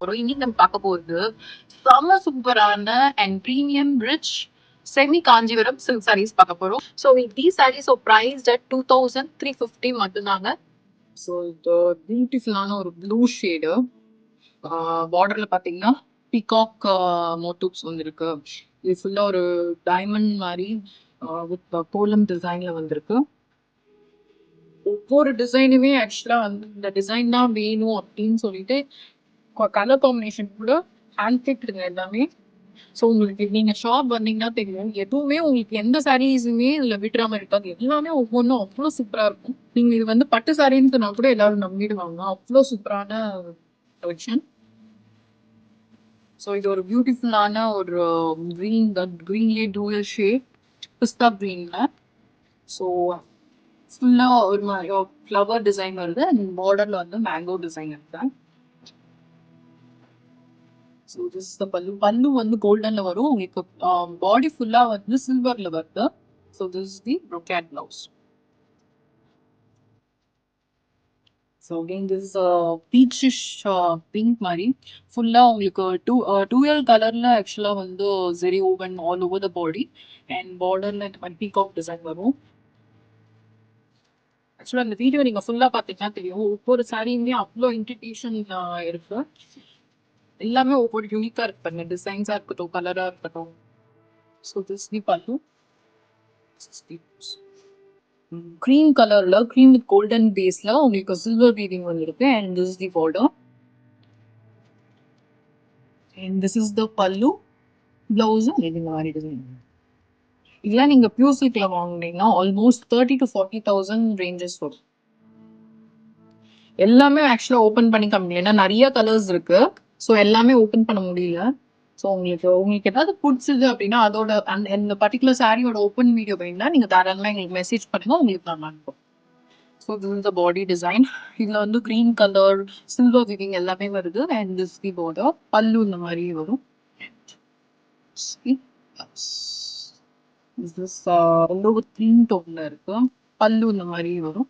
இன்னைக்கு நம்ம பார்க்க போறது செம சூப்பரான and premium rich semi Kanchipuram silk saris பார்க்க போறோம். So the saris priced at 2350 மட்டும்தாங்க. ஸோ இது பியூட்டிஃபுல்லான ஒரு ப்ளூ ஷேடு பார்டர்ல பாத்தீங்கன்னா பீகாக் மோட்டிவ்ஸ் வந்திருக்கு. இது ஃபுல்லா ஒரு டைமண்ட் மாதிரி வித் கோலம் டிசைன்ல வந்திருக்கு. ஒவ்வொரு டிசைனுமே ஆக்சுவலா வந்து இந்த டிசைன் தான் வேணும் அப்படின்னு சொல்லிட்டு கலர் காம்பினேஷன் கூட ஹேண்ட் பிக்டுங்க எல்லாமே. ஸோ உங்களுக்கு நீங்க ஷாப் வந்தீங்கன்னா தெரியும், எதுவுமே உங்களுக்கு எந்த சாரீஸுமே இதுல விட்டுறாம இருக்காது. எல்லாமே ஒவ்வொன்றும் அவ்வளோ சூப்பரா இருக்கும். நீங்க இது வந்து பட்டு சாரின்னு சொன்னா கூட எல்லாரும் நம்பிடுவாங்க. அவ்வளோ சூப்பரான கலெக்ஷன். ஸோ இது ஒரு பியூட்டிஃபுல்லான ஒரு கிரீன்லேயே டூயல் ஷேட் பிஸ்தா கிரீன்ல. ஸோ ஃபுல்லா ஒரு மாதிரி ஃப்ளவர் டிசைன் வருது அண்ட் பார்டர்ல வந்து மேங்கோ டிசைன் இருக்கு. ஸோ திஸ் த பல்லு. பல்லு வந்து கோல்டன்ல வரும் உங்களுக்கு. பாடி ஃபுல்லா வந்து சில்வர்ல வருது. So this the brocade blouse. So again this peachish pink மாதிரி ஃபுல்லா உங்களுக்கு டூயல் கலர்ல ஆக்சுவலா வந்து zari woven all over the body and பார்டர்ல இந்த மாதிரி பீகாக் டிசைன் வரும். ஆக்சுவலா இந்த வீடியோ நீங்க ஃபுல்லா பாத்தீங்கன்னா தெரியும், ஒவ்வொரு சாரியுமே அவ்வளோ இன்ட்ரிகேஷன் இருக்கு. எல்லாமே ஒவ்வொரு யூனிக்கா இருக்கு பாருங்க, டிசைன்ஸா இருக்கட்டும், கலரா இருக்கட்டும். ஸோ திஸ் தி பல்லு. கிரீம் கலர்ல கிரீம் வித் கோல்டன் பேஸ்ல உங்களுக்கு சில்வர் வீவிங் வந்துருக்கு and this the border and this is the பல்லு. பிளவுஸும் இந்த மாதிரி டிசைன். இதெல்லாம் நீங்க பியூர் சில்க்ல வாங்குனீங்கன்னா ஆல்மோஸ்ட் 30,000 to 40,000 ரேஞ்சஸ் வரும். எல்லாமே ஆக்சுவலா ஓபன் பண்ணி காமிக்கல, ஏன்னா நிறைய கலர்ஸ் இருக்கு. ஸோ எல்லாமே ஓபன் பண்ண முடியல. ஸோ உங்களுக்கு ஏதாவது பிடிச்சது அப்படின்னா அதோட அந்த பர்டிகுலர் சாரியோட ஓப்பன் வீடியோ வேணும்னா நீங்க தாராளமாக எங்களுக்கு மெசேஜ் பண்ணுங்க, உங்களுக்கு நான் அனுப்பும். So this is the body design. இதுல வந்து கிரீன் கலர் சில்வர் விவிங் எல்லாமே வருது அண்ட் திஸ் தி பார்டர். பல்லு இந்த மாதிரி வரும். கிரீன் டோன்ல இருக்கு. பல்லு இந்த மாதிரி வரும்.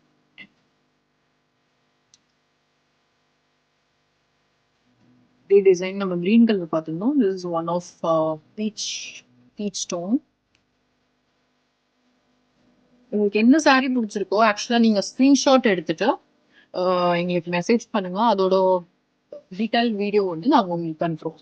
இதே டிசைன் நம்ம கிரீன் கலர் பார்த்துருந்தோம். This is one of peach tone. உங்களுக்கு என்ன சாரீ பிடிச்சிருக்கோ ஆக்சுவலா நீங்க ஸ்கிரீன்ஷாட் எடுத்துட்டு எங்களுக்கு மெசேஜ் பண்ணுங்க. அதோட டீடைல் வீடியோ வந்து நாங்கள் உங்களுக்கு அனுப்புறோம்.